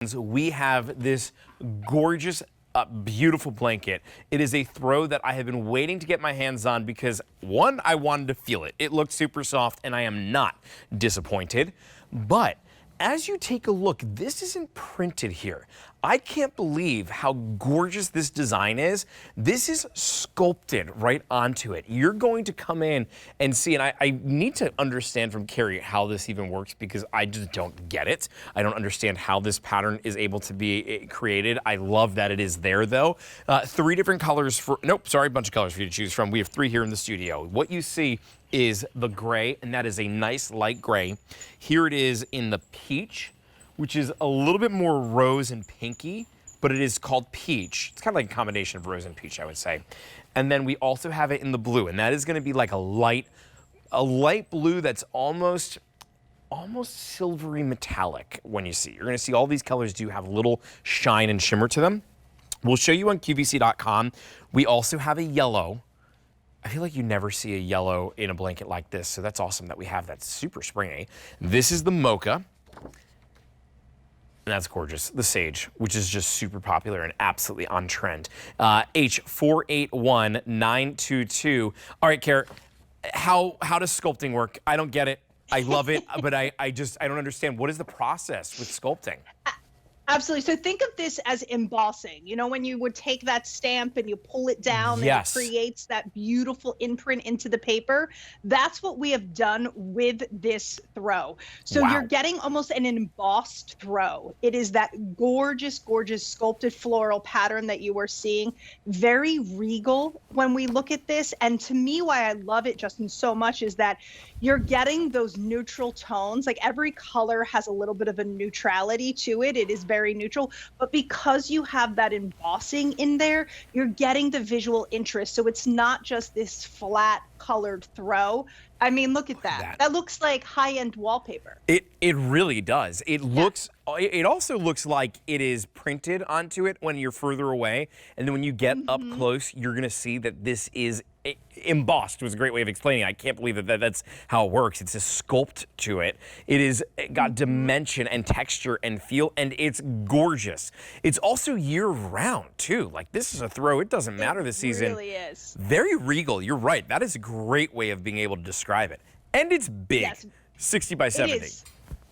We have this gorgeous, beautiful blanket. It is a throw that I have been waiting to get my hands on because, one, I wanted to feel it. It looked super soft, and I am not disappointed. But as you take a look, this isn't printed here. I can't believe how gorgeous this design is. This is sculpted right onto it. You're going to come in and see, and I need to understand from Carrie how this even works because I just don't get it. I don't understand how this pattern is able to be created. I love that it is there though. 3 different colors for, nope, sorry, a bunch of colors for you to choose from. We have 3 here in the studio. What you see is the gray, and that is a nice light gray. Here it is in the peach, which is a little bit more rose and pinky, but it is called peach. It's kind of like a combination of rose and peach, I would say. And then we also have it in the blue, and that is gonna be like a light blue that's almost silvery metallic when you see. You're gonna see all these colors do have a little shine and shimmer to them. We'll show you on QVC.com. We also have a yellow. I feel like you never see a yellow in a blanket like this, so that's awesome that we have that. Super springy. This is the mocha. And that's gorgeous. The sage, which is just super popular and absolutely on trend. H481922. All right, Kara, how does sculpting work? I don't get it. I love it, but I don't understand. What is the process with sculpting? Absolutely. So think of this as embossing. You know, when you would take that stamp and you pull it down Yes. and it creates that beautiful imprint into the paper. That's what we have done with this throw. So Wow. you're getting almost an embossed throw. It is that gorgeous, gorgeous sculpted floral pattern that you are seeing. Very regal when we look at this. And to me, why I love it, Justin, so much is that you're getting those neutral tones. Like every color has a little bit of a neutrality to it. It is very neutral, but because you have that embossing in there, you're getting the visual interest. So it's not just this flat colored throw. I mean, look at that. That looks like high-end wallpaper. It really does. It looks. It also looks like it is printed onto it when you're further away, and then when you get up close, you're gonna see that this is embossed. Was a great way of explaining it. I can't believe that's how it works. It's a sculpt to it. It got dimension and texture and feel, and it's gorgeous. It's also year-round too. Like this is a throw. It doesn't matter this season. It really is. Very regal. You're right. That is a great way of being able to describe it. And it's big. Yes. 60 by 70. It is.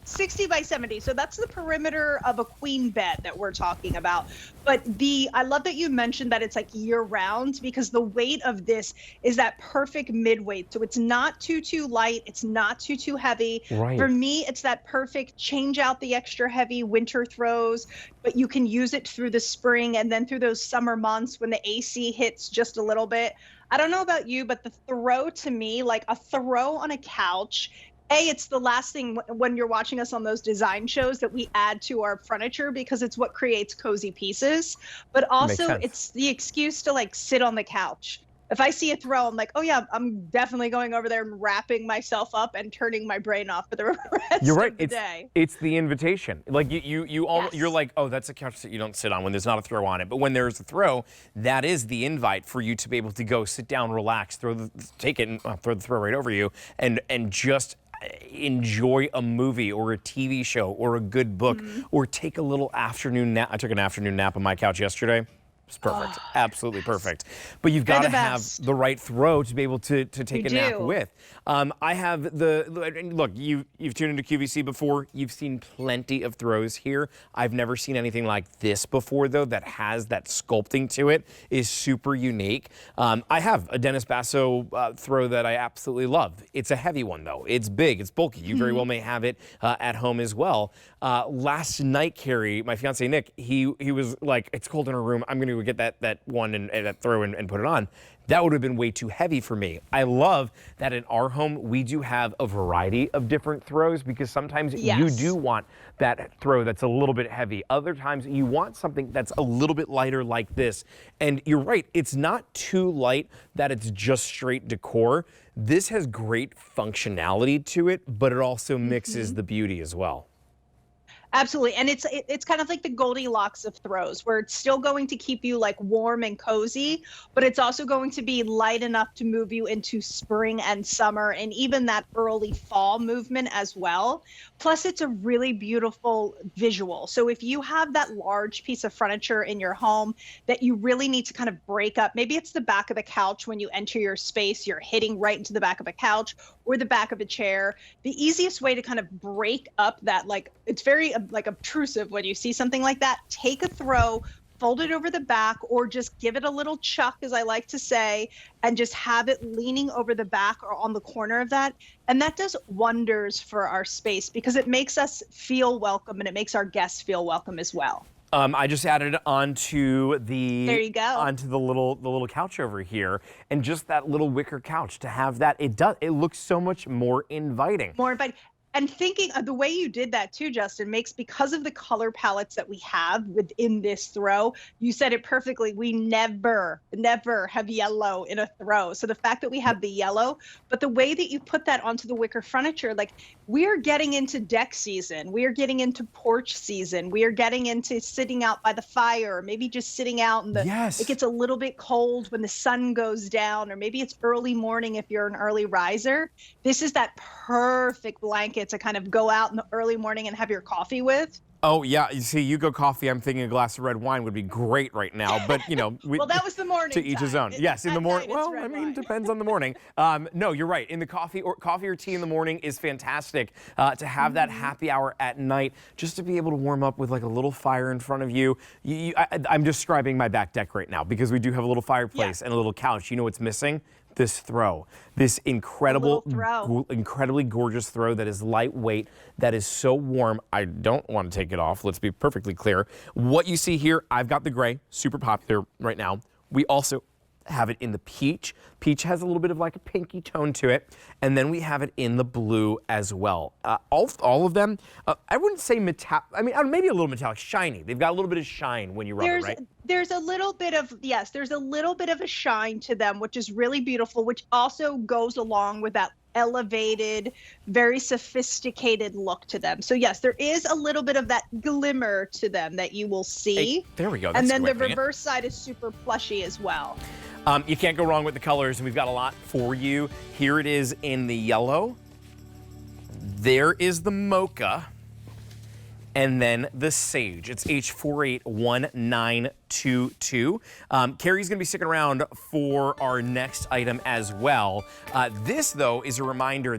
60 by 70. So that's the perimeter of a queen bed that we're talking about. But I love that you mentioned that it's like year round because the weight of this is that perfect mid weight. So it's not too light. It's not too heavy. Right. For me, it's that perfect change out the extra heavy winter throws, but you can use it through the spring and then through those summer months when the AC hits just a little bit. I don't know about you, but the throw to me, like a throw on a couch, it's the last thing when you're watching us on those design shows that we add to our furniture because it's what creates cozy pieces. But also it's the excuse to like sit on the couch. If I see a throw, I'm like, oh yeah, I'm definitely going over there and wrapping myself up and turning my brain off for the rest of the day. It's the invitation. Like you're like, oh, that's a couch that you don't sit on when there's not a throw on it. But when there's a throw, that is the invite for you to be able to go sit down, relax, take it, and throw the throw right over you, and just enjoy a movie or a TV show or a good book or take a little afternoon nap. I took an afternoon nap on my couch yesterday. It's perfect. Absolutely perfect. But you've got to have the right throw to be able to take a nap with. I have look, you've tuned into QVC before. You've seen plenty of throws here. I've never seen anything like this before, though, that has that sculpting to it. Is super unique. I have a Dennis Basso throw that I absolutely love. It's a heavy one, though. It's big. It's bulky. You very well may have it at home as well. Last night, Carrie, my fiance Nick, he was like, it's cold in our room. I'm going to get that one and that throw and put it on. That would have been way too heavy for me. I love that in our home, we do have a variety of different throws because sometimes you do want that throw that's a little bit heavy. Other times you want something that's a little bit lighter like this. And you're right, it's not too light that it's just straight decor. This has great functionality to it, but it also mixes the beauty as well. Absolutely. And it's kind of like the Goldilocks of throws, where it's still going to keep you like warm and cozy, but it's also going to be light enough to move you into spring and summer and even that early fall movement as well. Plus, it's a really beautiful visual. So if you have that large piece of furniture in your home that you really need to kind of break up, maybe it's the back of the couch when you enter your space, you're hitting right into the back of a couch or the back of a chair. The easiest way to kind of break up that, like, it's very like obtrusive when you see something like that, take a throw, fold it over the back, or just give it a little chuck, as I like to say, and just have it leaning over the back or on the corner of that. And that does wonders for our space because it makes us feel welcome and it makes our guests feel welcome as well. I just added it onto the There you go. onto the little couch over here, and just that little wicker couch to have that, it looks so much more inviting. More inviting. And thinking of the way you did that too, Justin, makes, because of the color palettes that we have within this throw, you said it perfectly. We never have yellow in a throw. So the fact that we have the yellow, but the way that you put that onto the wicker furniture, like, we're getting into deck season. We are getting into porch season. We are getting into sitting out by the fire, or maybe just sitting out and it gets a little bit cold when the sun goes down, or maybe it's early morning if you're an early riser. This is that perfect blanket to kind of go out in the early morning and have your coffee with. Oh, yeah. You see, you go coffee. I'm thinking a glass of red wine would be great right now. But, you know. Well, that was the morning To each his own. Yes, in the morning. Well, I mean, wine. depends on the morning. No, you're right. In the coffee or tea in the morning is fantastic. To have that happy hour at night, just to be able to warm up with like a little fire in front of you. I'm describing my back deck right now because we do have a little fireplace and a little couch. You know what's missing? This throw, this incredibly gorgeous throw that is lightweight, that is so warm. I don't want to take it off. Let's be perfectly clear. What you see here, I've got the gray, super popular right now. We also have it in the peach. Peach has a little bit of like a pinky tone to it. And then we have it in the blue as well. All of them, I wouldn't say metallic, I mean, maybe a little metallic, shiny. They've got a little bit of shine when you rub it, right? There's a little bit of, yes, there's a little bit of a shine to them, which is really beautiful, which also goes along with that elevated, very sophisticated look to them. So yes, there is a little bit of that glimmer to them that you will see. Hey, there we go. That's and then the reverse side is super plushy as well. You can't go wrong with the colors, and we've got a lot for you. Here it is in the yellow. There is the mocha. And then the sage. It's H481922. Carrie's gonna be sticking around for our next item as well. This, though, is a reminder.